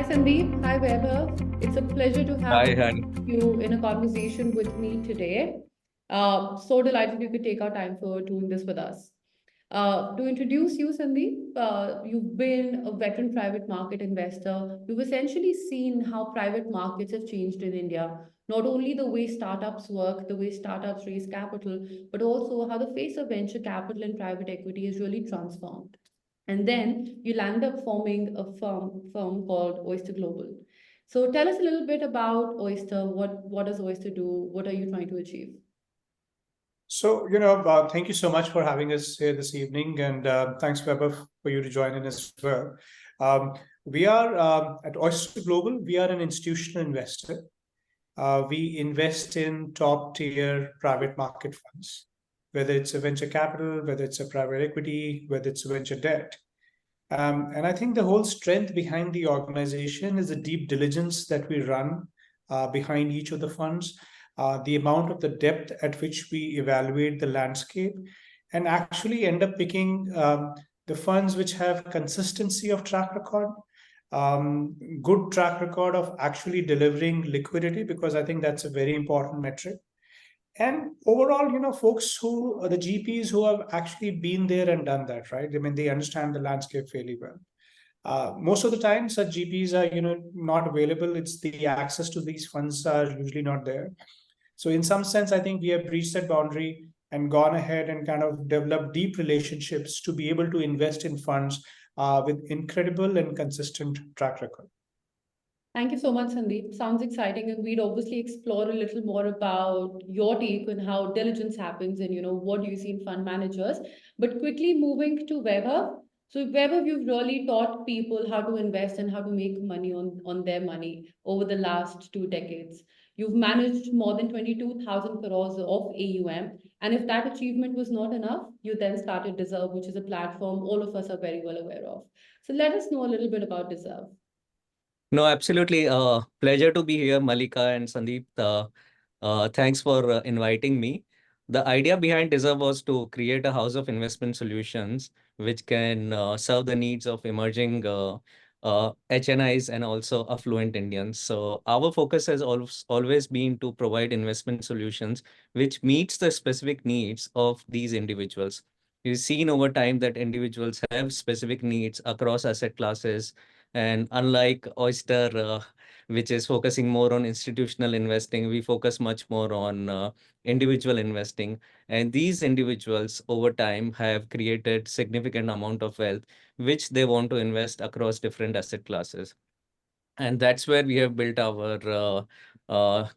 Sandeep. Hi, Vaibhav. It's a pleasure to have Hi, hi. you in a conversation with me today. So delighted you could take our time for doing this with us. To introduce you, Sandeep, you've been a veteran private market investor. You've essentially seen how private markets have changed in India. Not only the way startups work, the way startups raise capital, but also how the face of venture capital and private equity is really transformed. And then you'll end up forming a firm called Oyster Global. So tell us a little bit about Oyster. What does Oyster do? What are you trying to achieve? Thank you so much for having us here this evening, and thanks, Weber, for you to join in as well. We are at Oyster Global. We are an institutional investor. We invest in top tier private market funds, whether it's a venture capital, whether it's a private equity, whether it's a venture debt. And I think the whole strength behind the organization is the deep diligence that we run behind each of the funds, the amount of the depth at which we evaluate the landscape, and actually end up picking the funds which have consistency of track record, good track record of actually delivering liquidity, because I think that's a very important metric. And overall, folks who are the GPs who have actually been there and done that, right? I mean, they understand the landscape fairly well. Most of the time, such GPs are, not available. It's the access to these funds are usually not there. So in some sense, I think we have breached that boundary and gone ahead and kind of developed deep relationships to be able to invest in funds with incredible and consistent track record. Thank you so much, Sandeep. Sounds exciting, and we'd obviously explore a little more about your take on how diligence happens and what do you see in fund managers. But quickly moving to Vaibhav. So Vaibhav, you've really taught people how to invest and how to make money on their money over the last 2 decades. You've managed more than 22,000 crores of AUM. And if that achievement was not enough, you then started Deserve, which is a platform all of us are very well aware of. So let us know a little bit about Deserve. No, absolutely. Pleasure to be here, Malika and Sandeep. Thanks for inviting me. The idea behind Deserve was to create a house of investment solutions which can serve the needs of emerging HNIs and also affluent Indians. So our focus has always been to provide investment solutions which meets the specific needs of these individuals. We've seen over time that individuals have specific needs across asset classes, and unlike Oyster, which is focusing more on institutional investing, we focus much more on individual investing. And these individuals over time have created significant amount of wealth, which they want to invest across different asset classes. And that's where we have built our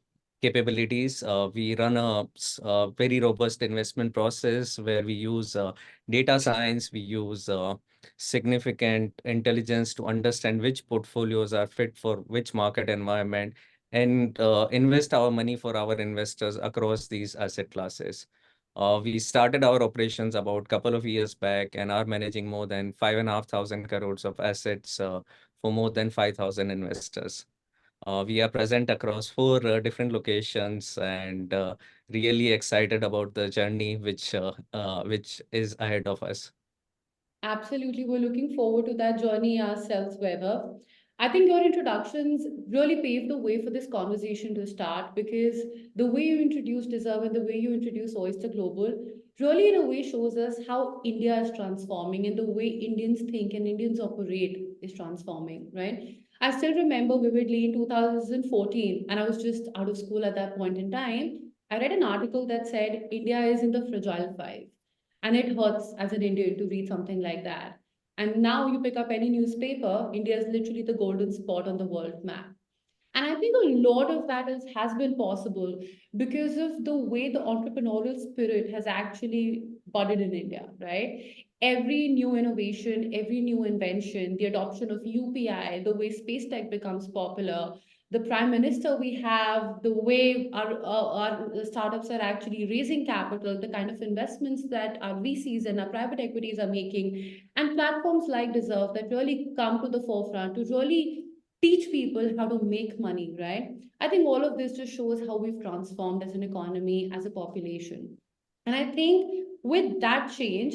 capabilities. We run a very robust investment process where we use data science, we use significant intelligence to understand which portfolios are fit for which market environment, and invest our money for our investors across these asset classes. We started our operations about a couple of years back and are managing more than 5,500 crores of assets for more than 5,000 investors. We are present across four different locations, and really excited about the journey which is ahead of us. Absolutely. We're looking forward to that journey ourselves, Weber. I think your introductions really paved the way for this conversation to start, because the way you introduced Deserve and the way you introduced Oyster Global really, in a way, shows us how India is transforming and the way Indians think and Indians operate is transforming, right? I still remember vividly in 2014, and I was just out of school at that point in time. I read an article that said India is in the fragile five. And it hurts as an Indian to read something like that. And now you pick up any newspaper, India is literally the golden spot on the world map. And I think a lot of that has been possible because of the way the entrepreneurial spirit has actually budded in India, right? Every new innovation, every new invention, the adoption of UPI, the way space tech becomes popular, the prime minister we have, the way our startups are actually raising capital, the kind of investments that our VCs and our private equities are making, and platforms like Deserve that really come to the forefront to really teach people how to make money, right? I think all of this just shows how we've transformed as an economy, as a population. And I think with that change,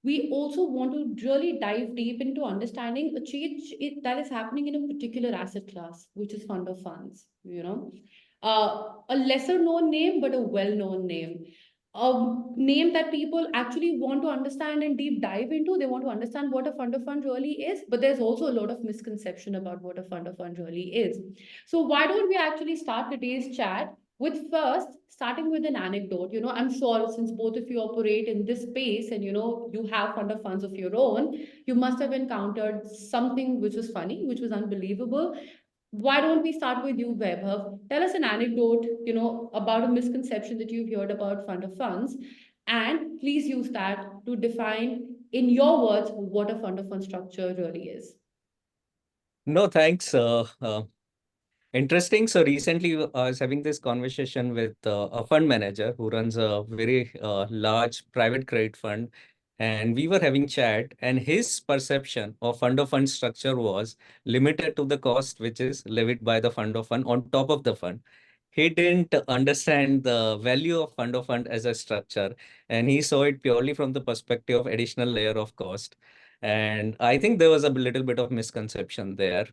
we also want to really dive deep into understanding a that is happening in a particular asset class, which is fund of funds, a lesser known name, but a well known name. A name that people actually want to understand and deep dive into. They want to understand what a fund of fund really is, but there's also a lot of misconception about what a fund of fund really is. So why don't we actually start today's chat with first starting with an anecdote? I'm sure since both of you operate in this space and you have fund of funds of your own, you must have encountered something which was funny, which was unbelievable. Why don't we start with you, Vaibhav? Tell us an anecdote, about a misconception that you've heard about fund of funds, and please use that to define, in your words, what a fund of fund structure really is. No, thanks. Interesting. So recently, I was having this conversation with a fund manager who runs a very large private credit fund, and we were having chat. And his perception of fund of fund structure was limited to the cost which is levied by the fund of fund on top of the fund. He didn't understand the value of fund as a structure, and he saw it purely from the perspective of additional layer of cost. And I think there was a little bit of misconception there.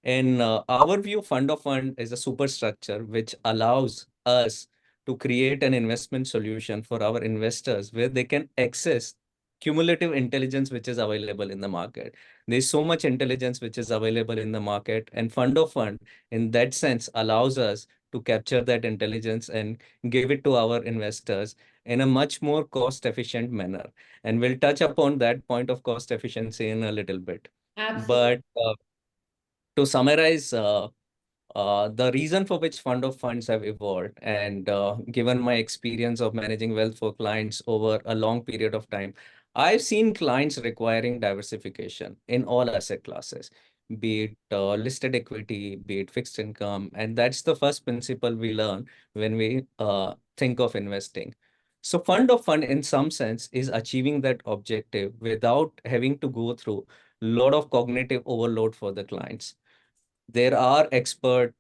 In our view, fund of fund is a superstructure which allows us to create an investment solution for our investors where they can access cumulative intelligence which is available in the market. There's so much intelligence which is available in the market, and fund of fund in that sense allows us to capture that intelligence and give it to our investors in a much more cost efficient manner. And we'll touch upon that point of cost efficiency in a little bit. Absolutely. But to summarize, the reason for which fund of funds have evolved, and given my experience of managing wealth for clients over a long period of time, I've seen clients requiring diversification in all asset classes, be it listed equity, be it fixed income. And that's the first principle we learn when we think of investing. So fund of fund in some sense is achieving that objective without having to go through a lot of cognitive overload for the clients. There are expert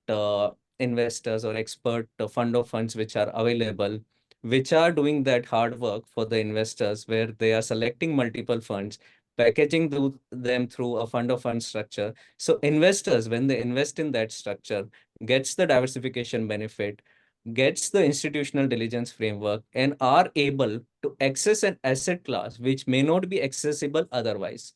investors or expert fund of funds which are available, which are doing that hard work for the investors, where they are selecting multiple funds, packaging them through a fund of fund structure. So investors, when they invest in that structure, gets the diversification benefit, gets the institutional diligence framework, and are able to access an asset class which may not be accessible otherwise,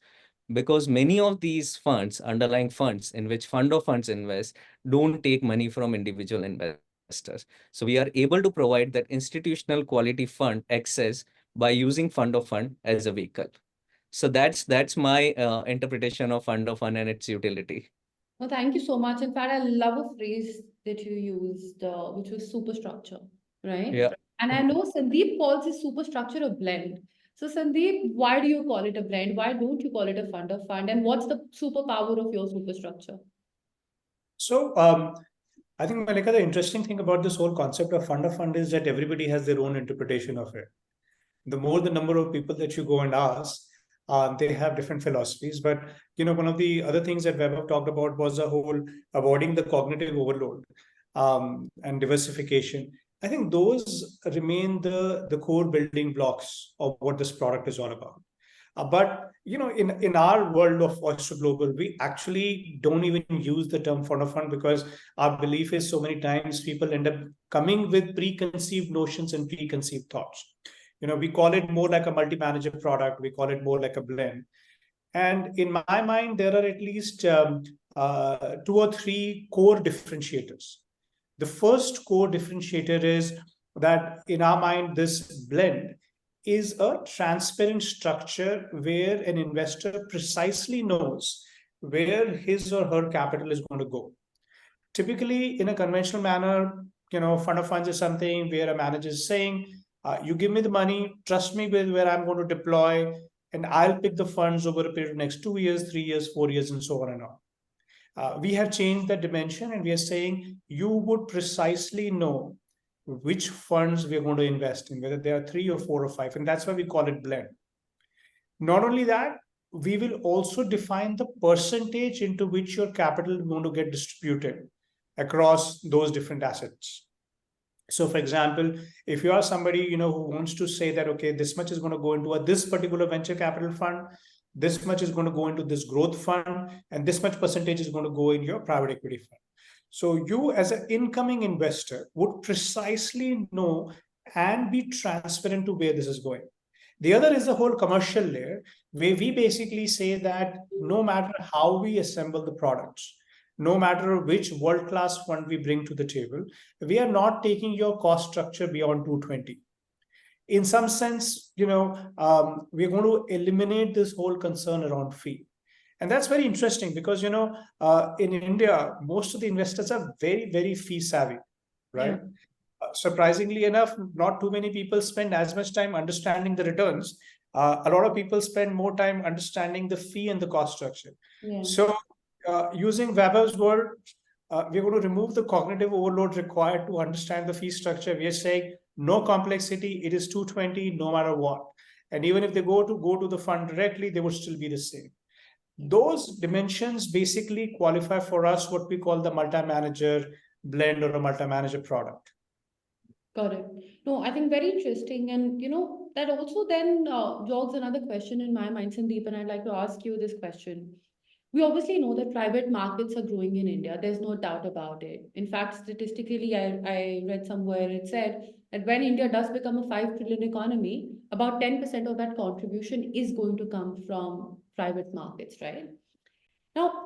because many of these funds, underlying funds in which fund of funds invest, don't take money from individual investors. So we are able to provide that institutional quality fund access by using fund of fund as a vehicle. So that's my interpretation of fund of fund and its utility. Well, thank you so much. In fact, I love a phrase that you used, which was superstructure, right? Yeah. And I know Sandeep calls his superstructure a blend. So, Sandeep, why do you call it a blend? Why don't you call it a fund of fund? And what's the superpower of your superstructure? So, I think, Malika, the interesting thing about this whole concept of fund is that everybody has their own interpretation of it. The more the number of people that you go and ask, they have different philosophies. But one of the other things that Vaibhav talked about was the whole avoiding the cognitive overload and diversification. I think those remain the core building blocks of what this product is all about. But in our world of Oyster Global, we actually don't even use the term fund of fund, because our belief is so many times people end up coming with preconceived notions and preconceived thoughts. We call it more like a multi-manager product. We call it more like a blend. And in my mind, there are at least two or three core differentiators. The first core differentiator is that in our mind, this blend is a transparent structure where an investor precisely knows where his or her capital is going to go. Typically, in a conventional manner, fund of funds is something where a manager is saying, you give me the money, trust me with where I'm going to deploy, and I'll pick the funds over a period of next 2 years, 3 years, 4 years, and so on and on. We have changed the dimension, and we are saying you would precisely know which funds we're going to invest in, whether there are 3 or 4 or 5, and that's why we call it blend. Not only that, we will also define the percentage into which your capital is going to get distributed across those different assets. So, for example, if you are somebody who wants to say that, okay, this much is going to go into this particular venture capital fund, this much is going to go into this growth fund, and this much percentage is going to go in your private equity fund. So you, as an incoming investor, would precisely know and be transparent to where this is going. The other is the whole commercial layer, where we basically say that no matter how we assemble the products, no matter which world-class fund we bring to the table, we are not taking your cost structure beyond 220. In some sense, we're going to eliminate this whole concern around fee. And that's very interesting because, in India, most of the investors are very, very fee savvy, right? Surprisingly enough, not too many people spend as much time understanding the returns. A lot of people spend more time understanding the fee and the cost structure. Yeah. So, using Vaibhav's word, we're going to remove the cognitive overload required to understand the fee structure. We are saying no complexity, it is 220 no matter what. And even if they go to the fund directly, they would still be the same. Those dimensions basically qualify for us what we call the multi-manager blend or a multi-manager product. Got it. No, I think very interesting. And, that also then jogs another question in my mind, Sandeep, and I'd like to ask you this question. We obviously know that private markets are growing in India. There's no doubt about it. In fact, statistically, I read somewhere it said that when India does become a 5 trillion economy, about 10% of that contribution is going to come from private markets, right? Now,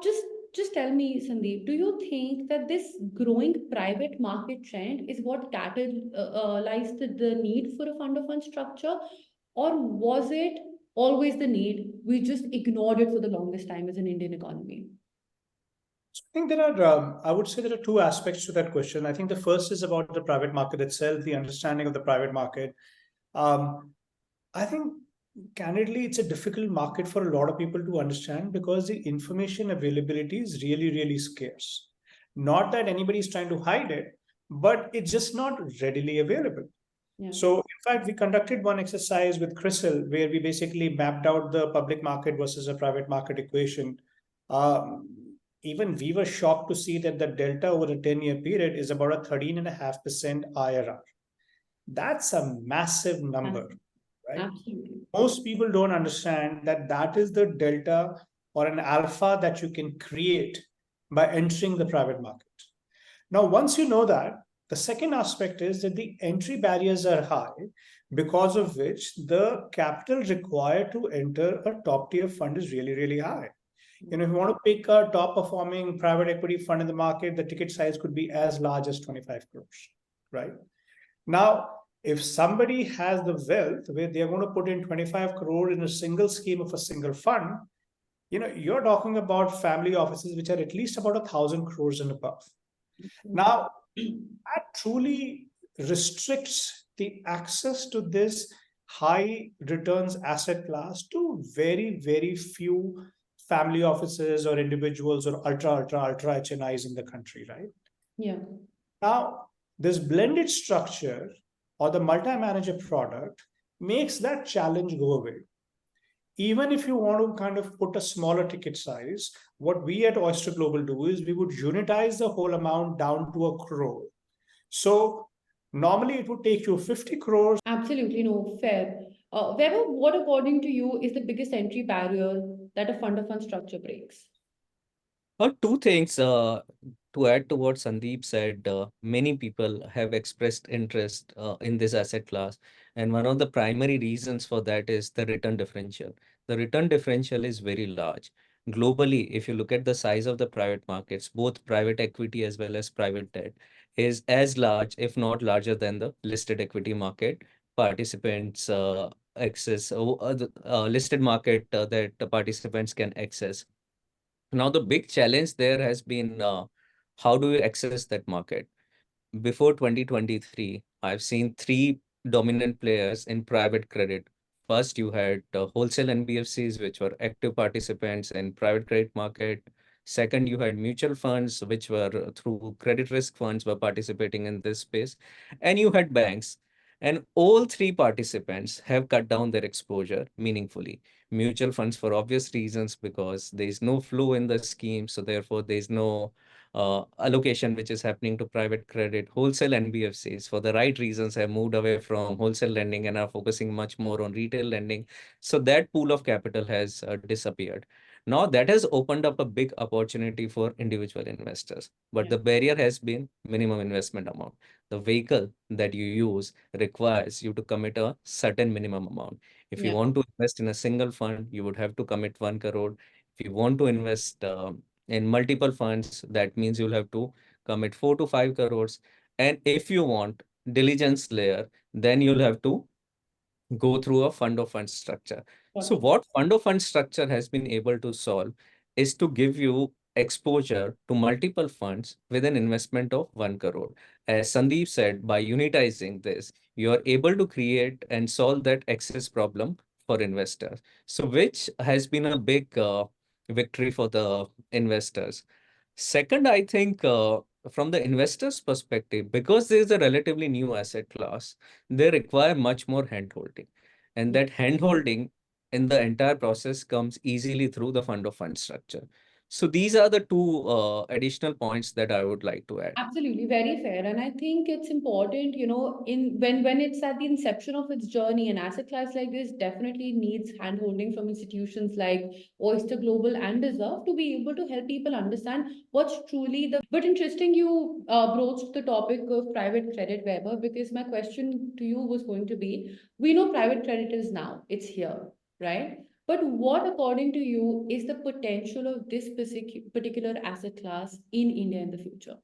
just tell me, Sandeep, do you think that this growing private market trend is what catalyzed the need for a fund of fund structure, or was it always the need? We just ignored it for the longest time as an Indian economy. So I think there are, I would say there are two aspects to that question. I think the first is about the private market itself, the understanding of the private market. I think candidly, it's a difficult market for a lot of people to understand because the information availability is really, really scarce. Not that anybody is trying to hide it, but it's just not readily available. Yeah. So, in fact, we conducted one exercise with Crystal where we basically mapped out the public market versus a private market equation. Even we were shocked to see that the delta over a 10-year period is about a 13.5% IRR. That's a massive number, right? Absolutely. Most people don't understand that that is the delta or an alpha that you can create by entering the private market. Now, once you know that, the second aspect is that the entry barriers are high, because of which the capital required to enter a top tier fund is really, really high. If you want to pick a top performing private equity fund in the market, the ticket size could be as large as 25 crores, right? Now, if somebody has the wealth where they're going to put in 25 crore in a single scheme of a single fund, you're talking about family offices which are at least about 1,000 crores and above. Now, that truly restricts the access to this high returns asset class to very, very few family offices or individuals or ultra HNIs in the country, right? Yeah. Now, this blended structure or the multi-manager product makes that challenge go away. Even if you want to kind of put a smaller ticket size, what we at Oyster Global do is we would unitize the whole amount down to a crore. So normally it would take you 50 crores. Absolutely, no, fair. Vaibhav, what according to you is the biggest entry barrier that a fund of fund structure breaks? Two things to add to what Sandeep said. Many people have expressed interest in this asset class. And one of the primary reasons for that is the return differential. The return differential is very large. Globally, if you look at the size of the private markets, both private equity as well as private debt is as large, if not larger than the listed equity market participants access, listed market that the participants can access. Now, the big challenge there has been how do you access that market? Before 2023, I've seen three dominant players in private credit. First, you had wholesale NBFCs, which were active participants in private credit market. Second, you had mutual funds, which were through credit risk funds were participating in this space. And you had banks. And all three participants have cut down their exposure meaningfully. Mutual funds for obvious reasons, because there is no flow in the scheme, so therefore there is no allocation which is happening to private credit. Wholesale NBFCs, for the right reasons, have moved away from wholesale lending and are focusing much more on retail lending. So that pool of capital has disappeared. Now that has opened up a big opportunity for individual investors, but Yeah. the barrier has been minimum investment amount. The vehicle that you use requires you to commit a certain minimum amount. If you Yeah. want to invest in a single fund, you would have to commit 1 crore. If you want to invest in multiple funds, that means you'll have to commit 4 to 5 crores. And if you want diligence layer, then you'll have to go through a fund of fund structure. Got So it. what fund of fund structure has been able to solve is to give you exposure to multiple funds with an investment of 1 crore. As Sandeep said, by unitizing this, you are able to create and solve that access problem for investors. So which has been a big victory for the investors. Second, I think from the investor's perspective, because there is a relatively new asset class, they require much more handholding. And Yeah. that handholding in the entire process comes easily through the fund of fund structure. So these are the two additional points that I would like to add. Absolutely, very fair. And I think it's important, in when it's at the inception of its journey, an asset class like this definitely needs handholding from institutions like Oyster Global and Deserve to be able to help people understand what's truly the. But interesting, you broached the topic of private credit, Weber, because my question to you was going to be: we know private credit is now, it's here, right? But what, according to you, is the potential of this particular asset class in India in the future?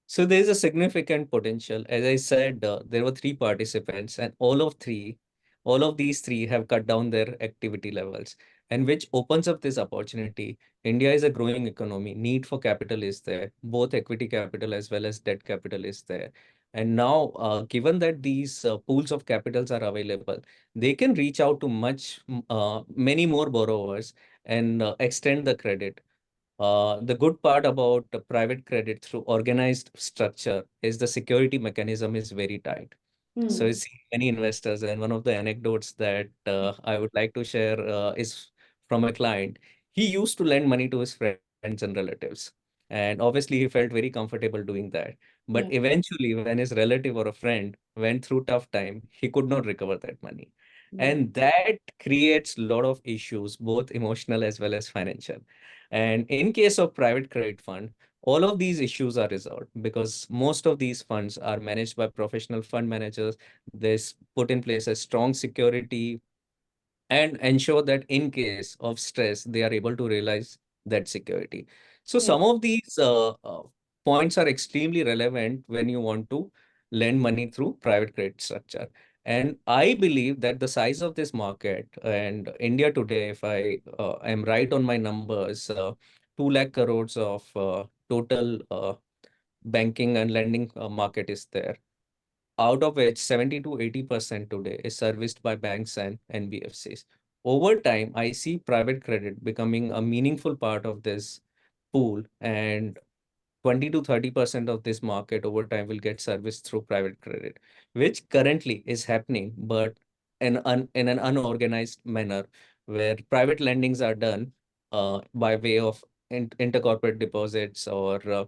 So there is a significant potential. As I said, there were three participants, and all of these three have cut down their activity levels, and which opens up this opportunity. India is a growing economy. Need for capital is there, both equity capital as well as debt capital is there. And now, given that these pools of capitals are available, they can reach out to many more borrowers and extend the credit. The good part about the private credit through organized structure is the security mechanism is very tight. So I Hmm. see many investors, and one of the anecdotes that I would like to share is from a client. He used to lend money to his friends and relatives, and obviously he felt very comfortable doing that. But Yeah. eventually, when his relative or a friend went through tough time, he could not recover that money, Yeah. and that creates a lot of issues, both emotional as well as financial. And in case of private credit fund, all of these issues are resolved because most of these funds are managed by professional fund managers. This put in place a strong security and ensure that in case of stress, they are able to realize that security. So Yeah. some of these points are extremely relevant when you want to lend money through private credit structure. And I believe that the size of this market and India today, if I am right on my numbers, 2 lakh crores of total banking and lending market is there, out of which 70 to 80% today is serviced by banks and NBFCs. Over time, I see private credit becoming a meaningful part of this pool, and 20 to 30% of this market over time will get serviced through private credit, which currently is happening, but in an unorganized manner, where private lendings are done by way of intercorporate deposits or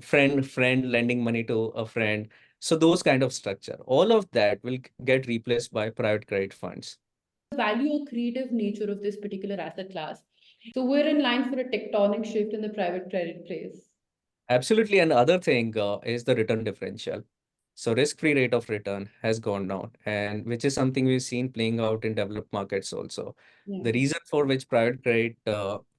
friend lending money to a friend. So those kind of structure, all of that will get replaced by private credit funds. Value or creative nature of this particular asset class. So we're in line for a tectonic shift in the private credit place. Absolutely. And other thing is the return differential. So risk-free rate of return has gone down, and which is something we've seen playing out in developed markets also. Yeah. The reason for which private credit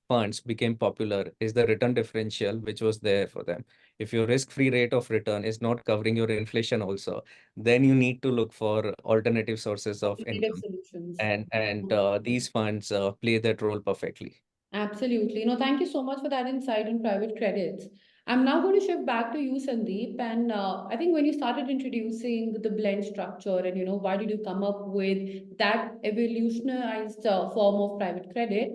funds became popular is the return differential, which was there for them. If your risk-free rate of return is not covering your inflation also, then you need to look for alternative sources of Creative income. solutions. And these funds play that role perfectly. Absolutely. No, thank you so much for that insight on private credits. I'm now going to shift back to you, Sandeep. And I think when you started introducing the blend structure and, why did you come up with that evolutionized form of private credit?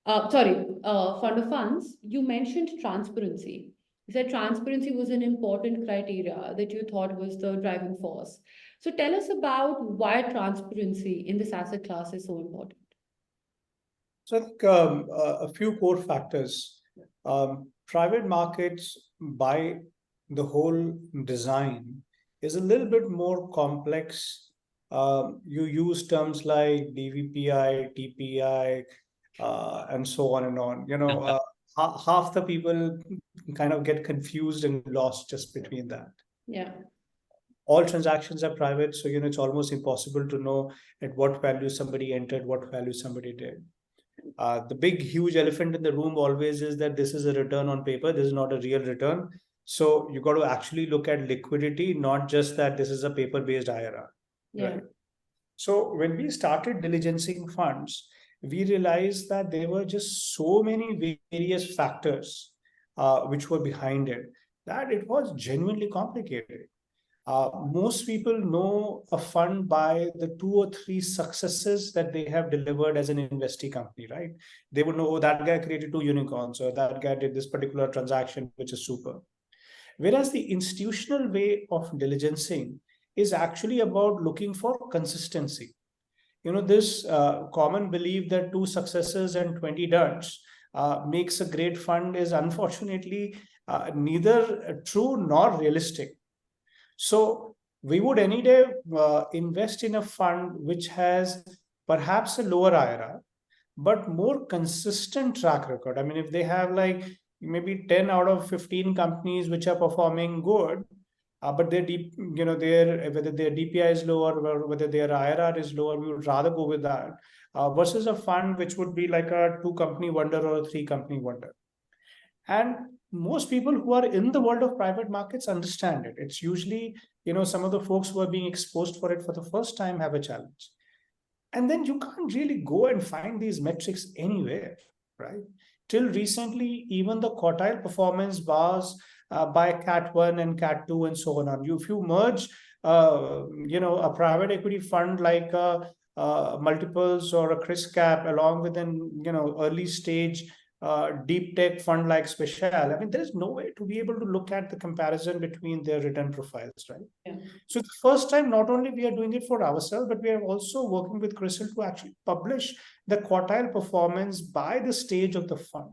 Fund of funds, you mentioned transparency. You said transparency was an important criteria that you thought was the driving force. So tell us about why transparency in this asset class is so important. So I think a few core factors. Private markets, by the whole design, is a little bit more complex. You use terms like DVPI, TPI, and so on and on. Half the people kind of get confused and lost just between that. Yeah. All transactions are private, so it's almost impossible to know at what value somebody entered, what value somebody did. The big, huge elephant in the room always is that this is a return on paper. This is not a real return. So you got to actually look at liquidity, not just that this is a paper-based IRR. Yeah. Right? So when we started diligencing funds, we realized that there were just so many various factors which were behind it that it was genuinely complicated. Most people know a fund by the 2 or 3 successes that they have delivered as an investee company, right? They would know, oh, that guy created 2 unicorns, or that guy did this particular transaction, which is super. Whereas the institutional way of diligencing is actually about looking for consistency. This common belief that 2 successes and 20 duds makes a great fund is unfortunately neither true nor realistic. So we would any day invest in a fund which has perhaps a lower IRR, but more consistent track record. I mean, if they have like maybe 10 out of 15 companies which are performing good, but their whether their DPI is lower or whether their IRR is lower, we would rather go with that versus a fund which would be like a 2-company wonder or a 3-company wonder. And most people who are in the world of private markets understand it. It's usually, some of the folks who are being exposed for it for the first time have a challenge. And then you can't really go and find these metrics anywhere, right? Till recently, even the quartile performance bars by Cat 1 and Cat 2 and so on. If you merge, a private equity fund like Multiples or a Chris Cap along with an, early stage deep tech fund like Special, I mean, there's no way to be able to look at the comparison between their return profiles, right? Yeah. So the first time, not only we are doing it for ourselves, but we are also working with Crystal to actually publish the quartile performance by the stage of the fund.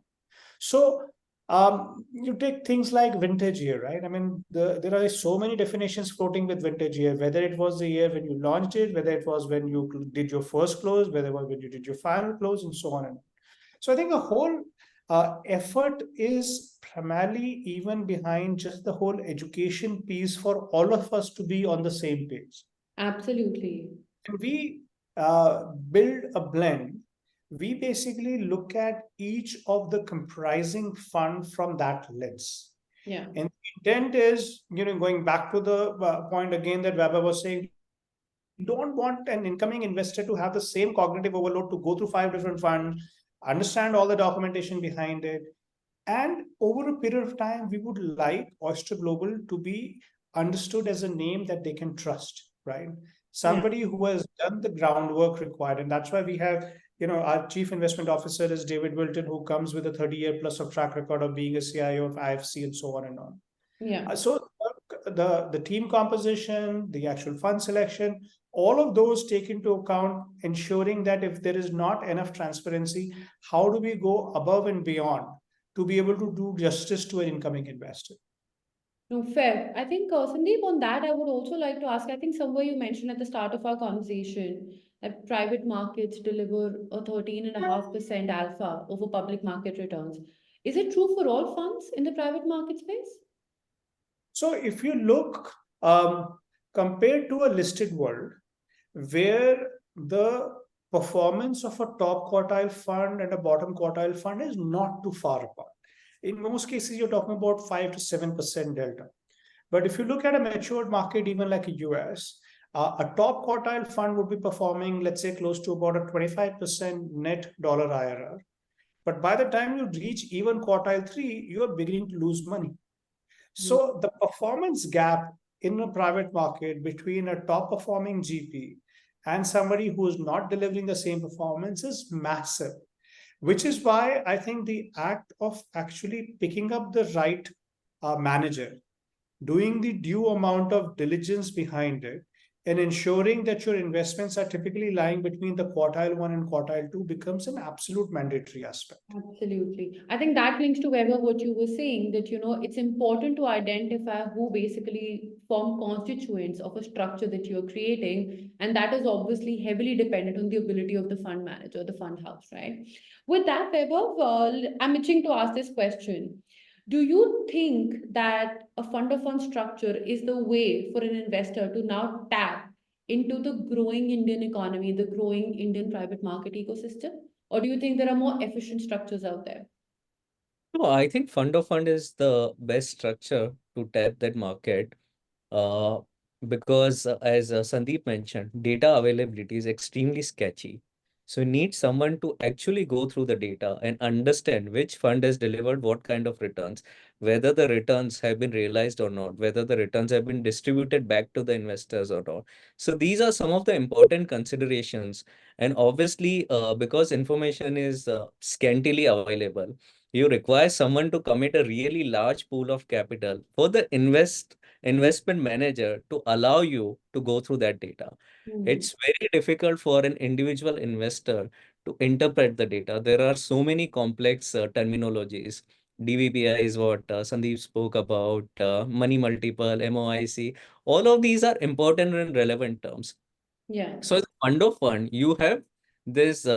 So you take things like vintage year, right? I mean, there are so many definitions floating with vintage year, whether it was the year when you launched it, whether it was when you did your first close, whether it was when you did your final close, and so on. And so I think the whole effort is primarily even behind just the whole education piece for all of us to be on the same page. Absolutely. And we build a blend. We basically look at each of the comprising fund from that lens. Yeah. And the intent is, going back to the point again that Vaibhav was saying, you don't want an incoming investor to have the same cognitive overload to go through 5 different funds, understand all the documentation behind it. And over a period of time, we would like Oyster Global to be understood as a name that they can trust, right? Somebody who has done the groundwork required. And that's why we have, our chief investment officer is David Wilton, who comes with a 30-year plus of track record of being a CIO of IFC and so on and on. Yeah. So the team composition, the actual fund selection, all of those take into account ensuring that if there is not enough transparency, how do we go above and beyond to be able to do justice to an incoming investor? No, fair. I think, Sandeep, on that, I would also like to ask, I think somewhere you mentioned at the start of our conversation that private markets deliver a 13.5% alpha over public market returns. Is it true for all funds in the private market space? So if you look compared to a listed world where the performance of a top quartile fund and a bottom quartile fund is not too far apart. In most cases, you're talking about 5 to 7% delta. But if you look at a matured market, even like a US, a top quartile fund would be performing, let's say, close to about a 25% net dollar IRR. But by the time you reach even quartile 3, you are beginning to lose money. So the performance gap in a private market between a top performing GP and somebody who is not delivering the same performance is massive, which is why I think the act of actually picking up the right manager, doing the due amount of diligence behind it, and ensuring that your investments are typically lying between the quartile 1 and quartile 2 becomes an absolute mandatory aspect. Absolutely. I think that links to Weber what you were saying that it's important to identify who basically form constituents of a structure that you're creating, and that is obviously heavily dependent on the ability of the fund manager, the fund house, right? With that, Weber, I'm itching to ask this question. Do you think that a fund of fund structure is the way for an investor to now tap into the growing Indian economy, the growing Indian private market ecosystem? Or do you think there are more efficient structures out there? No, I think fund of fund is the best structure to tap that market. Uh, because as Sandeep mentioned, data availability is extremely sketchy. So you need someone to actually go through the data and understand which fund has delivered what kind of returns, whether the returns have been realized or not, whether the returns have been distributed back to the investors or not. So these are some of the important considerations. And obviously, because information is scantily available, you require someone to commit a really large pool of capital for the investment manager to allow you to go through that data. Hmm. It's very difficult for an individual investor to interpret the data. There are so many complex terminologies. DVPI is what Sandeep spoke about, money multiple, MOIC. All of these are important and relevant terms. Yeah. So as a fund of fund, you have this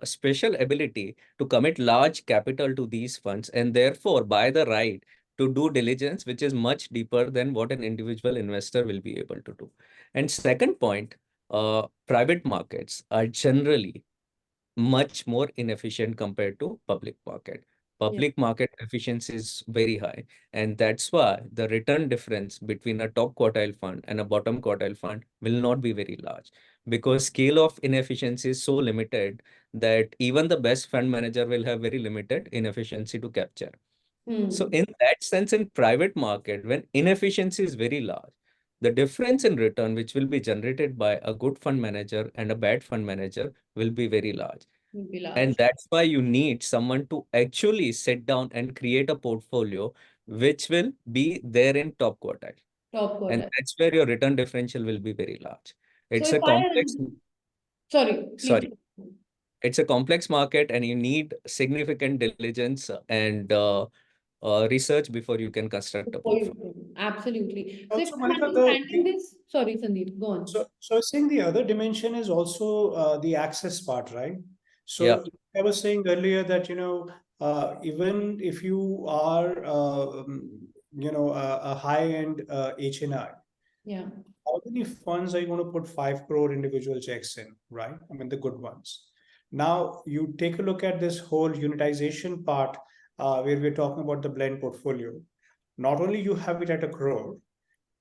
special ability to commit large capital to these funds and therefore buy the right to do diligence, which is much deeper than what an individual investor will be able to do. And second point, private markets are generally much more inefficient compared to public market. Yeah. Public market efficiency is very high, and that's why the return difference between a top quartile fund and a bottom quartile fund will not be very large because scale of inefficiency is so limited that even the best fund manager will have very limited inefficiency to capture. So Hmm. in that sense, in private market, when inefficiency is very large, the difference in return which will be generated by a good fund manager and a bad fund manager will be very large. Would be And large. that's why you need someone to actually sit down and create a portfolio which will be there in top quartile. Top And quarter. that's where your return differential will be very large. So It's if a complex, sorry, please. sorry, it's a complex market and you need significant diligence and research before you can construct a Before you portfolio. do. Absolutely. So if Also, I'm Malika, understanding this, sorry, Sandeep, go on. so I was saying the other dimension is also the access part, right? Yeah, So I was saying earlier that even if you are a high-end HNI, Yeah. how many funds are you going to put 5 crore individual checks in, right? I mean, the good ones. Now, you take a look at this whole unitization part where we're talking about the blend portfolio. Not only you have it at a crore,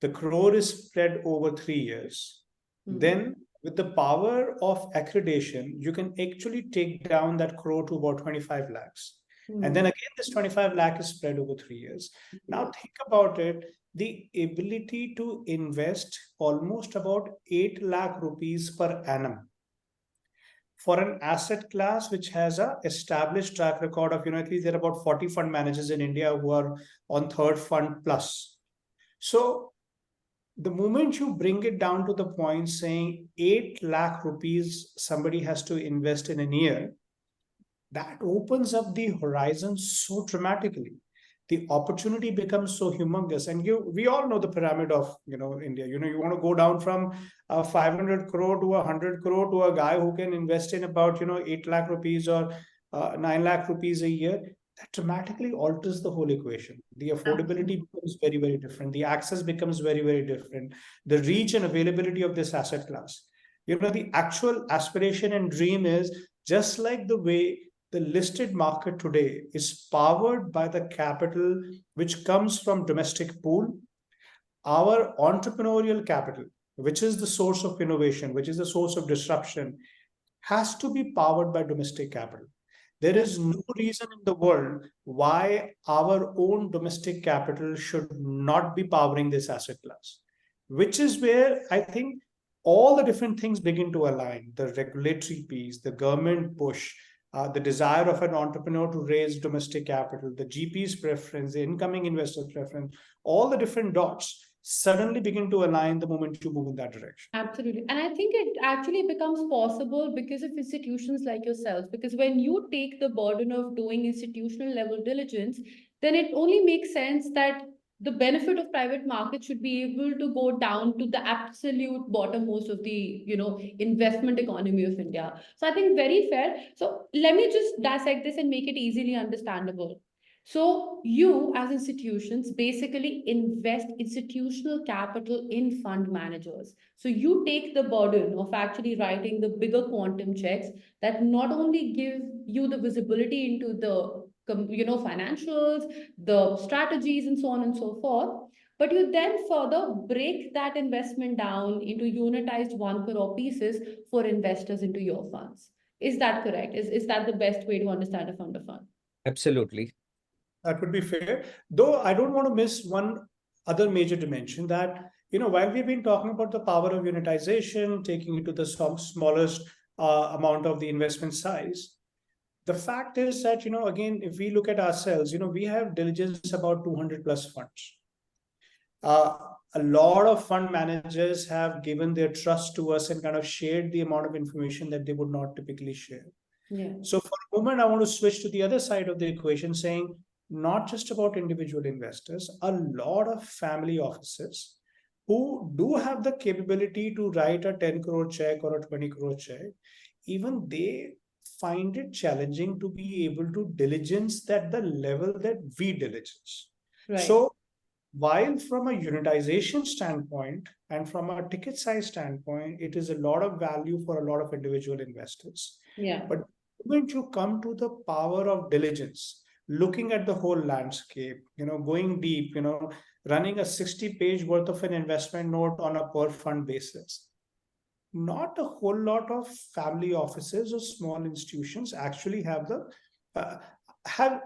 the crore is spread over 3 years. Hmm. Then, with the power of accreditation, you can actually take down that crore to about 25 lakhs. And then Hmm. again, this 25 lakh is spread over 3 years. Now, think about it, the ability to invest almost about 8 lakh rupees per annum for an asset class which has a established track record of, at least there are about 40 fund managers in India who are on third fund plus. So the moment you bring it down to the point saying 8 lakh rupees somebody has to invest in a year, that opens up the horizon so dramatically. The opportunity becomes so humongous, and we all know the pyramid of India. You want to go down from 500 crore to 100 crore to a guy who can invest in about 8 lakh rupees or 9 lakh rupees a year. That dramatically alters the whole equation. The affordability Absolutely. becomes very, very different. The access becomes very, very different. The reach and availability of this asset class. The actual aspiration and dream is just like the way the listed market today is powered by the capital which comes from domestic pool. Our entrepreneurial capital, which is the source of innovation, which is the source of disruption, has to be powered by domestic capital. There Yeah. is no reason in the world why our own domestic capital should not be powering this asset class, which is where I think all the different things begin to align: the regulatory piece, the government push, the desire of an entrepreneur to raise domestic capital, the GP's preference, the incoming investor's preference, all the different dots suddenly begin to align the moment you move in that direction. Absolutely. And I think it actually becomes possible because of institutions like yourselves. Because when you take the burden of doing institutional level diligence, then it only makes sense that the benefit of private markets should be able to go down to the absolute bottommost of the, investment economy of India. So I think very fair. So let me just dissect this and make it easily understandable. So you as institutions basically invest institutional capital in fund managers. So you take the burden of actually writing the bigger quantum checks that not only give you the visibility into the financials, the strategies, and so on and so forth, but you then further break that investment down into unitized 1 crore pieces for investors into your funds. Is that correct? Is that the best way to understand a fund of fund? Absolutely. That would be fair. Though I don't want to miss one other major dimension that, while we've been talking about the power of unitization, taking it to the smallest amount of the investment size, the fact is that, again, if we look at ourselves, we have diligence about 200 plus funds. A lot of fund managers have given their trust to us and kind of shared the amount of information that they would not typically share. Yeah. So for a moment, I want to switch to the other side of the equation, saying not just about individual investors, a lot of family offices who do have the capability to write a 10 crore check or a 20 crore check, even they find it challenging to be able to diligence at the level that we diligence. Right. So while from a unitization standpoint and from a ticket size standpoint, it is a lot of value for a lot of individual investors. Yeah. But when you come to the power of diligence, looking at the whole landscape, going deep, running a 60-page worth of an investment note on a per fund basis, not a whole lot of family offices or small institutions actually have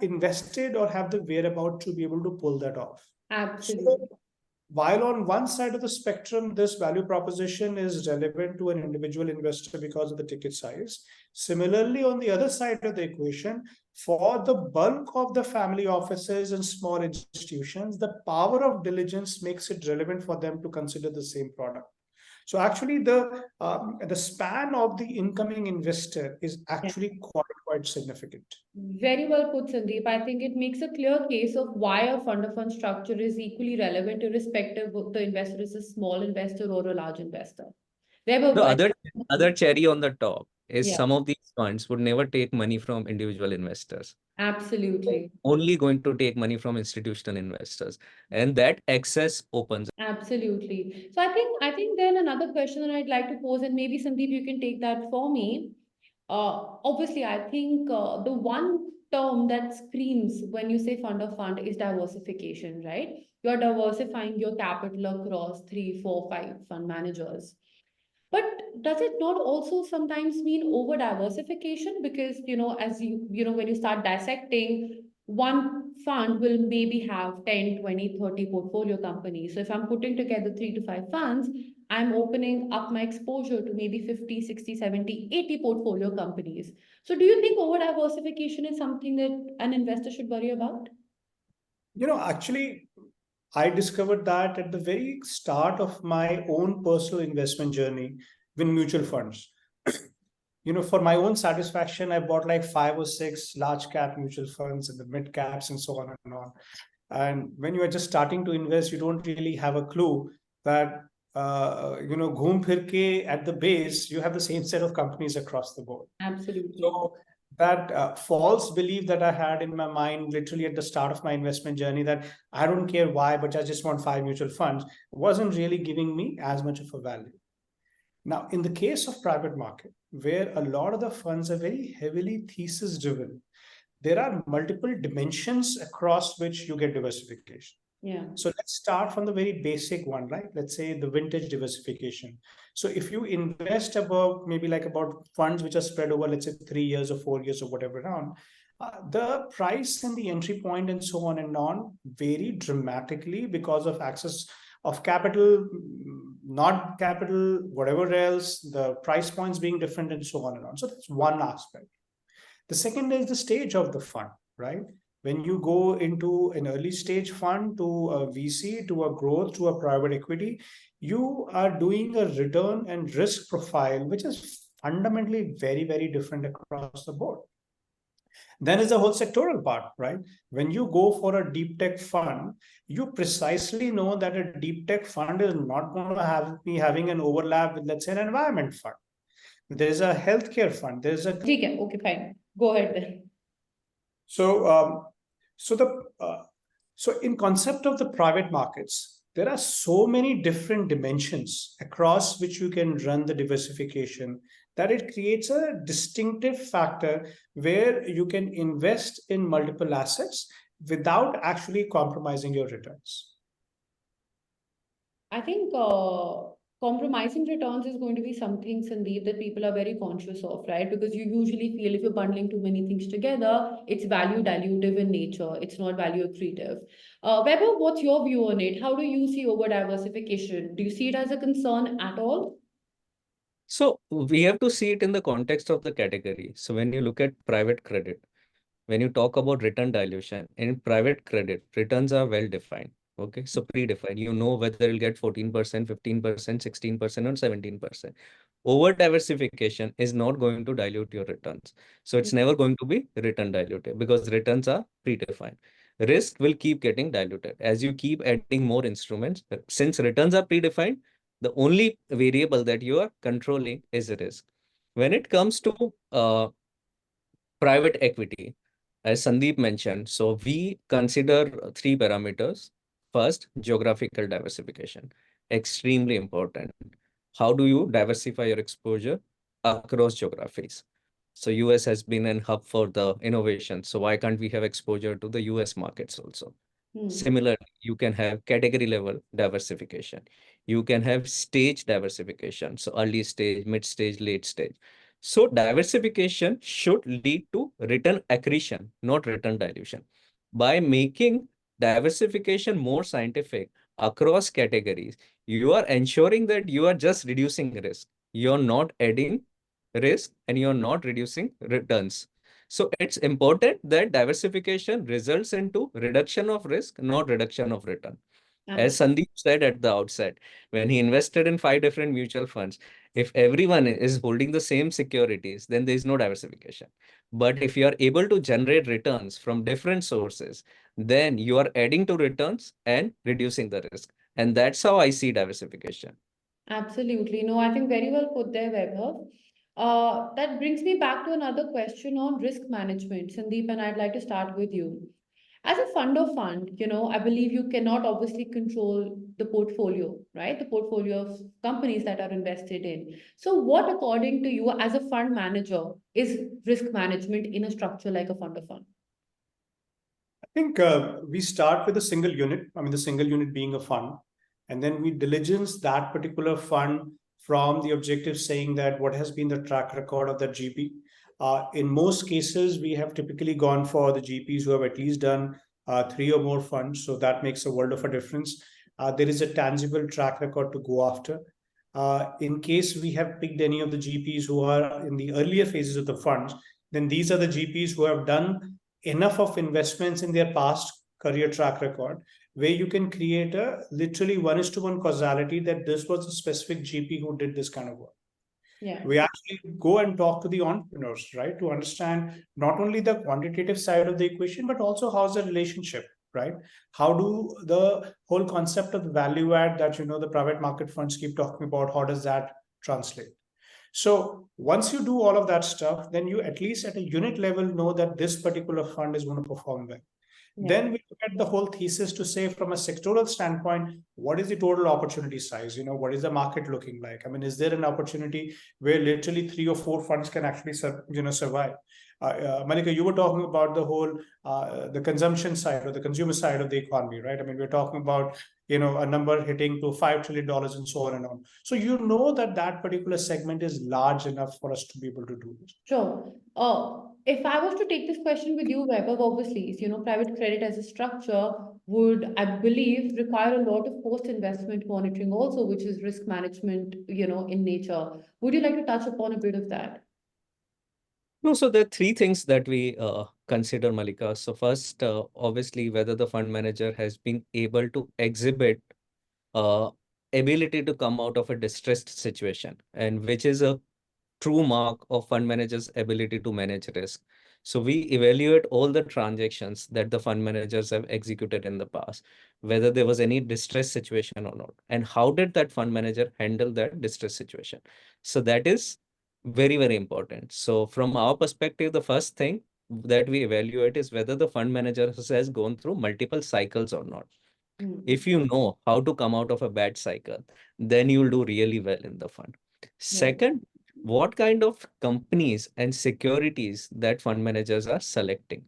invested or have the whereabouts to be able to pull that off. Absolutely. So, while on one side of the spectrum, this value proposition is relevant to an individual investor because of the ticket size, similarly, on the other side of the equation, for the bulk of the family offices and small institutions, the power of diligence makes it relevant for them to consider the same product. So actually, the span of the incoming investor is actually quite significant. Very well put, Sandeep. I think it makes a clear case of why a fund of fund structure is equally relevant, irrespective of the investor is a small investor or a large investor. Vaibhav, The other cherry on the top is Yeah. some of these funds would never take money from individual investors. Absolutely. Only going to take money from institutional investors, and that access opens. Absolutely. So I think then another question that I'd like to pose, and maybe Sandeep, you can take that for me. Obviously, I think the one term that screams when you say fund of fund is diversification, right? You're diversifying your capital across 3, 4, 5 fund managers. But does it not also sometimes mean over diversification? Because, as when you start dissecting, one fund will maybe have 10, 20, 30 portfolio companies. So if I'm putting together 3 to 5 funds, I'm opening up my exposure to maybe 50, 60, 70, 80 portfolio companies. So do you think over diversification is something that an investor should worry about? Actually, I discovered that at the very start of my own personal investment journey with mutual funds. For my own satisfaction, I bought like 5 or 6 large cap mutual funds and the mid caps and so on and on. And when you are just starting to invest, you don't really have a clue that, ghoom phir ke at the base, you have the same set of companies across the board. Absolutely. So that false belief that I had in my mind, literally at the start of my investment journey, that I don't care why, but I just want 5 mutual funds, wasn't really giving me as much of a value. Now, in the case of private market, where a lot of the funds are very heavily thesis driven, there are multiple dimensions across which you get diversification. Yeah. So let's start from the very basic one, right? Let's say the vintage diversification. So if you invest about funds which are spread over, let's say 3 years or 4 years or whatever around, the price and the entry point and so on and on vary dramatically because of access of capital, not capital, whatever else, the price points being different and so on and on. So that's one aspect. The second is the stage of the fund, right? When you go into an early stage fund to a VC, to a growth, to a private equity, you are doing a return and risk profile, which is fundamentally very, very different across the board. Then is the whole sectoral part, right? When you go for a deep tech fund, you precisely know that a deep tech fund is not going to be having an overlap with, let's say, an environment fund. There's a healthcare fund. There's a Okay, fine. Go ahead then. so so in concept of the private markets, there are so many different dimensions across which you can run the diversification that it creates a distinctive factor where you can invest in multiple assets without actually compromising your returns. I think compromising returns is going to be something, Sandeep, that people are very conscious of, right? Because you usually feel if you're bundling too many things together, it's value dilutive in nature. It's not value accretive. Vaibhav, what's your view on it? How do you see over diversification? Do you see it as a concern at all? So we have to see it in the context of the category. So when you look at private credit, when you talk about return dilution, in private credit, returns are well defined. Okay, so predefined. You know whether you'll get 14%, 15%, 16%, or 17%. Over diversification is not going to dilute your returns. So it's never going to be return dilutive because returns are predefined. Risk will keep getting diluted as you keep adding more instruments. Since returns are predefined, the only variable that you are controlling is risk. When it comes to private equity, as Sandeep mentioned, so we consider three parameters. First, geographical diversification, extremely important. How do you diversify your exposure across geographies? So US has been an hub for the innovation. So why can't we have exposure to the US markets also? Similarly, you can have category level diversification. You can have stage diversification. So early stage, mid stage, late stage. So diversification should lead to return accretion, not return dilution. By making diversification more scientific across categories, you are ensuring that you are just reducing risk. You're not adding risk and you're not reducing returns. So it's important that diversification results into reduction of risk, not reduction of return. As Sandeep said at the outset, when he invested in 5 different mutual funds, if everyone is holding the same securities, then there is no diversification. But if you are able to generate returns from different sources, then you are adding to returns and reducing the risk. And that's how I see diversification. Absolutely. No, I think very well put there, Vaibhav. That brings me back to another question on risk management. Sandeep, and I'd like to start with you. As a fund of fund, I believe you cannot obviously control the portfolio, right? The portfolio of companies that are invested in. So, what, according to you, as a fund manager, is risk management in a structure like a fund of fund? I think we start with a single unit. I mean, the single unit being a fund, and then we diligence that particular fund from the objective saying that what has been the track record of that GP. In most cases, we have typically gone for the GPs who have at least done 3 or more funds. So that makes a world of a difference. There is a tangible track record to go after. In case we have picked any of the GPs who are in the earlier phases of the funds, then these are the GPs who have done enough of investments in their past career track record where you can create a literally 1:1 causality that this was a specific GP who did this kind of work. Yeah. We actually go and talk to the entrepreneurs, right, to understand not only the quantitative side of the equation, but also how's the relationship, right? How do the whole concept of the value add that the private market funds keep talking about, how does that translate? So once you do all of that stuff, then you at least at a unit level know that this particular fund is going to perform well. Then we look at the whole thesis to say from a sectoral standpoint, what is the total opportunity size? What is the market looking like? I mean, is there an opportunity where literally 3 or 4 funds can actually survive? Malika, you were talking about the whole the consumption side or the consumer side of the economy, right? I mean, we're talking about a number hitting to $5 trillion and so on and on. So that particular segment is large enough for us to be able to do this. Sure. If I was to take this question with you, Vaibhav, obviously, private credit as a structure would, I believe, require a lot of post-investment monitoring also, which is risk management, in nature. Would you like to touch upon a bit of that? No, so there are three things that we consider, Malika. So first, obviously, whether the fund manager has been able to exhibit uh, ability to come out of a distressed situation, and which is a true mark of fund manager's ability to manage risk. So we evaluate all the transactions that the fund managers have executed in the past, whether there was any distress situation or not, and how did that fund manager handle that distress situation. So that is very, very important. So from our perspective, the first thing that we evaluate is whether the fund manager has gone through multiple cycles or not. If you know how to come out of a bad cycle, then you'll do really well in the fund. Second, what kind of companies and securities that fund managers are selecting?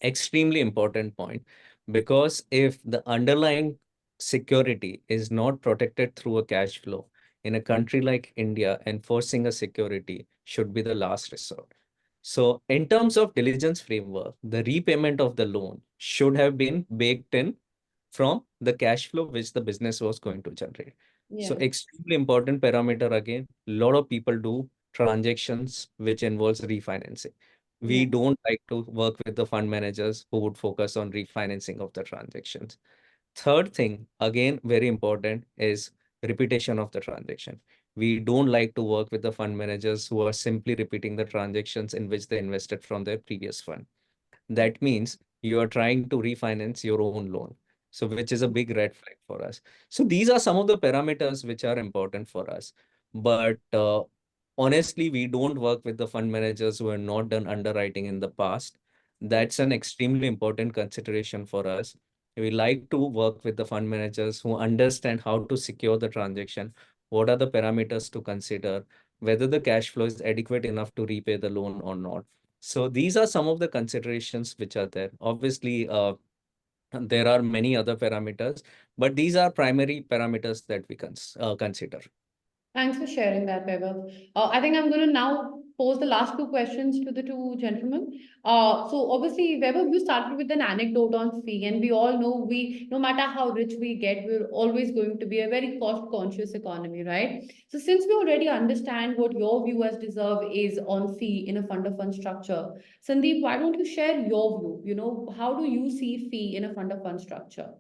Extremely important point, because if the underlying security is not protected through a cash flow in a country like India, enforcing a security should be the last resort. So in terms of diligence framework, the repayment of the loan should have been baked in from the cash flow which the business was going to generate. So extremely important parameter again. A lot of people do transactions which involves refinancing. We don't like to work with the fund managers who would focus on refinancing of the transactions. Third thing, again, very important, is repetition of the transaction. We don't like to work with the fund managers who are simply repeating the transactions in which they invested from their previous fund. That means you are trying to refinance your own loan. So which is a big red flag for us. So these are some of the parameters which are important for us. But honestly, we don't work with the fund managers who have not done underwriting in the past. That's an extremely important consideration for us. We like to work with the fund managers who understand how to secure the transaction, what are the parameters to consider, whether the cash flow is adequate enough to repay the loan or not. So these are some of the considerations which are there. Obviously, there are many other parameters, but these are primary parameters that we consider. Thanks for sharing that, Vaibhav. I think I'm going to now pose the last two questions to the two gentlemen. So obviously, Vaibhav, you started with an anecdote on fee, and we all know no matter how rich we get, we're always going to be a very cost-conscious economy, right? So since we already understand what your view as deserve is on fee in a fund of fund structure, Sandeep, why don't you share your view? How do you see fee in a fund of fund structure?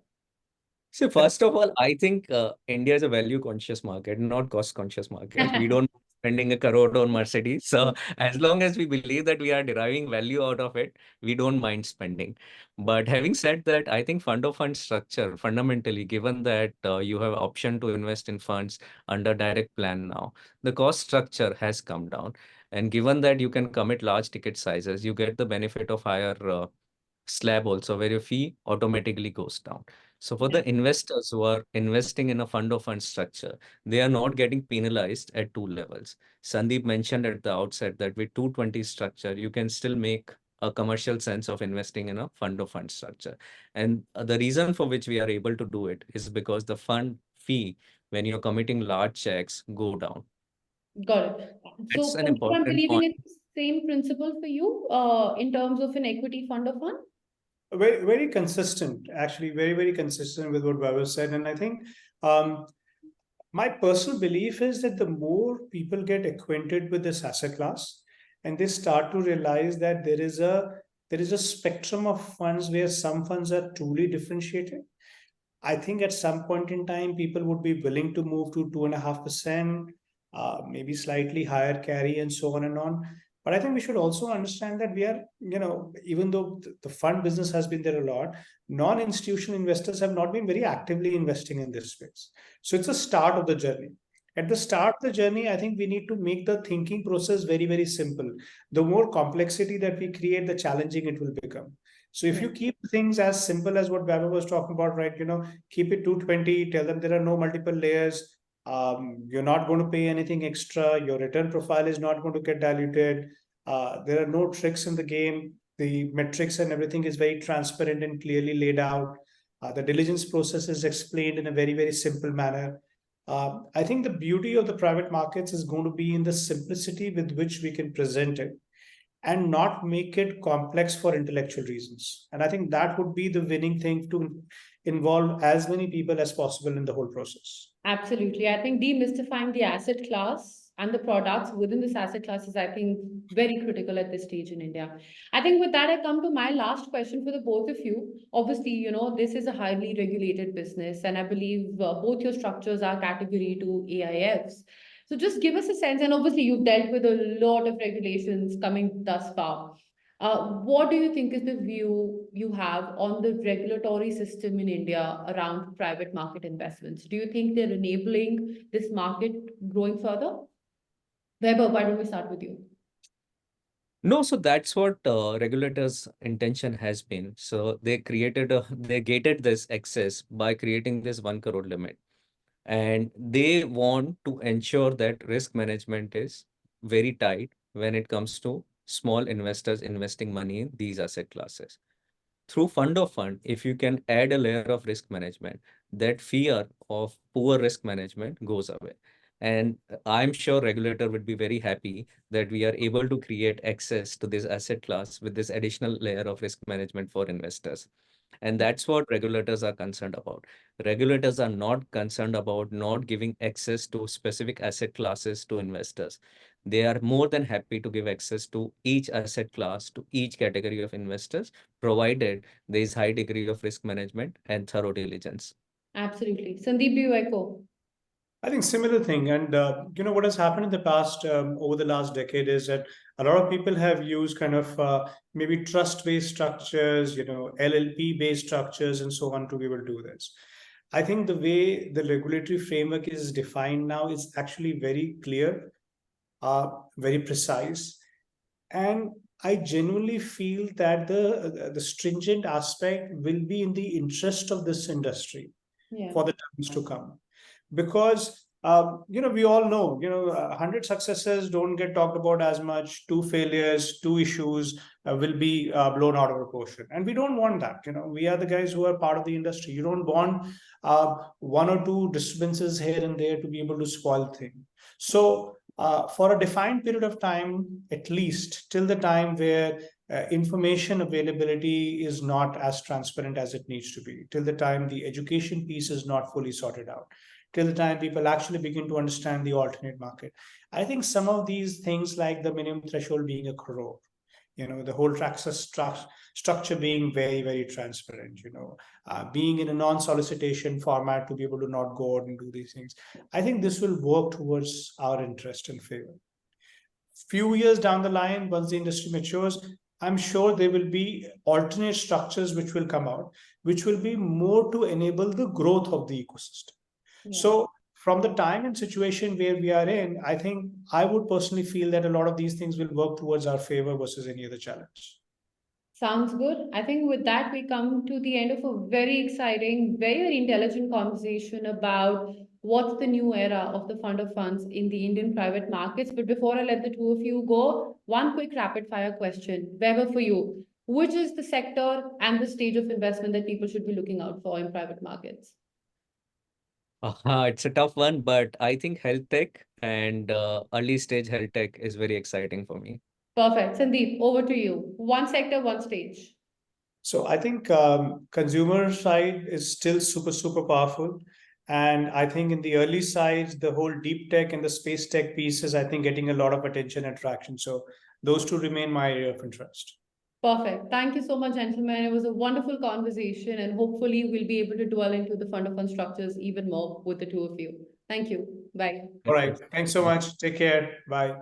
So first of all, I think India is a value conscious market, not cost conscious market. We don't spending a crore on Mercedes. So as long as we believe that we are deriving value out of it, we don't mind spending. But having said that, I think fund of fund structure, fundamentally, given that you have option to invest in funds under direct plan now, the cost structure has come down. And given that you can commit large ticket sizes, you get the benefit of higher slab also, where your fee automatically goes down. So for the investors who are investing in a fund of fund structure, they are not getting penalized at two levels. Sandeep mentioned at the outset that with 220 structure, you can still make a commercial sense of investing in a fund of fund structure. And the reason for which we are able to do it is because the fund fee, when you're committing large checks, go down. Got it. That's So an I'm important believing point. it's the same principle for you in terms of an equity fund of fund? Very, very consistent, actually, very, very consistent with what Vaibhav said. And I think um, my personal belief is that the more people get acquainted with this asset class and they start to realize that there is a spectrum of funds where some funds are truly differentiated. I think at some point in time, people would be willing to move to 2.5%, maybe slightly higher carry, and so on and on. But I think we should also understand that we are, even though the fund business has been there a lot, non-institutional investors have not been very actively investing in this space. So it's a start of the journey. At the start of the journey, I think we need to make the thinking process very, very simple. The more complexity that we create, the challenging it will become. So if you keep things as simple as what Baba was talking about, right? Keep it 220, tell them there are no multiple layers. You're not going to pay anything extra. Your return profile is not going to get diluted. There are no tricks in the game. The metrics and everything is very transparent and clearly laid out. The diligence process is explained in a very, very simple manner. I think the beauty of the private markets is going to be in the simplicity with which we can present it and not make it complex for intellectual reasons. And I think that would be the winning thing to involve as many people as possible in the whole process. Absolutely. I think demystifying the asset class and the products within this asset class is, I think, very critical at this stage in India. I think with that, I come to my last question for the both of you. Obviously, this is a highly regulated business, and I believe both your structures are category to AIFs. So just give us a sense, and obviously you've dealt with a lot of regulations coming thus far. What do you think is the view you have on the regulatory system in India around private market investments? Do you think they're enabling this market growing further? Weber, why don't we start with you? No, so that's what regulators' intention has been. So they gated this excess by creating this 1 crore limit. And they want to ensure that risk management is very tight when it comes to small investors investing money in these asset classes. Through fund of fund, if you can add a layer of risk management, that fear of poor risk management goes away. And I'm sure regulator would be very happy that we are able to create access to this asset class with this additional layer of risk management for investors. And that's what regulators are concerned about. Regulators are not concerned about not giving access to specific asset classes to investors. They are more than happy to give access to each asset class, to each category of investors, provided there is high degree of risk management and thorough diligence. Absolutely. Sandeep, do you echo? I think similar thing, and what has happened in the past over the last decade is that a lot of people have used kind of maybe trust-based structures, LLP-based structures, and so on to be able to do this. I think the way the regulatory framework is defined now is actually very clear, very precise, and I genuinely feel that the stringent aspect will be in the interest of this industry Yeah. for the times to come, because we all know 100 successes don't get talked about as much. 2 failures, 2 issues will be blown out of proportion, and we don't want that. We are the guys who are part of the industry. You don't want 1 or 2 disturbances here and there to be able to spoil things. So for a defined period of time, at least till the time where information availability is not as transparent as it needs to be, till the time the education piece is not fully sorted out, till the time people actually begin to understand the alternate market. I think some of these things, like the minimum threshold being 1 crore, the whole structure being very, very transparent, being in a non-solicitation format to be able to not go out and do these things. I think this will work towards our interest and favor. Few years down the line, once the industry matures, I'm sure there will be alternate structures which will come out, which will be more to enable the growth of the ecosystem. Yeah. So from the time and situation where we are in, I think I would personally feel that a lot of these things will work towards our favor versus any other challenge. Sounds good. I think with that, we come to the end of a very exciting, very, very intelligent conversation about what's the new era of the fund of funds in the Indian private markets. But before I let the two of you go, one quick rapid fire question. Weber, for you, which is the sector and the stage of investment that people should be looking out for in private markets? It's a tough one, but I think health tech and early stage health tech is very exciting for me. Perfect. Sandeep, over to you. One sector, one stage. So I think consumer side is still super, super powerful. And I think in the early sides, the whole deep tech and the space tech piece is, I think, getting a lot of attention and traction. So those two remain my area of interest. Perfect. Thank you so much, gentlemen. It was a wonderful conversation, and hopefully we'll be able to dwell into the fund of fund structures even more with the two of you. Thank you. Bye. All right. Thanks so much. Take care. Bye.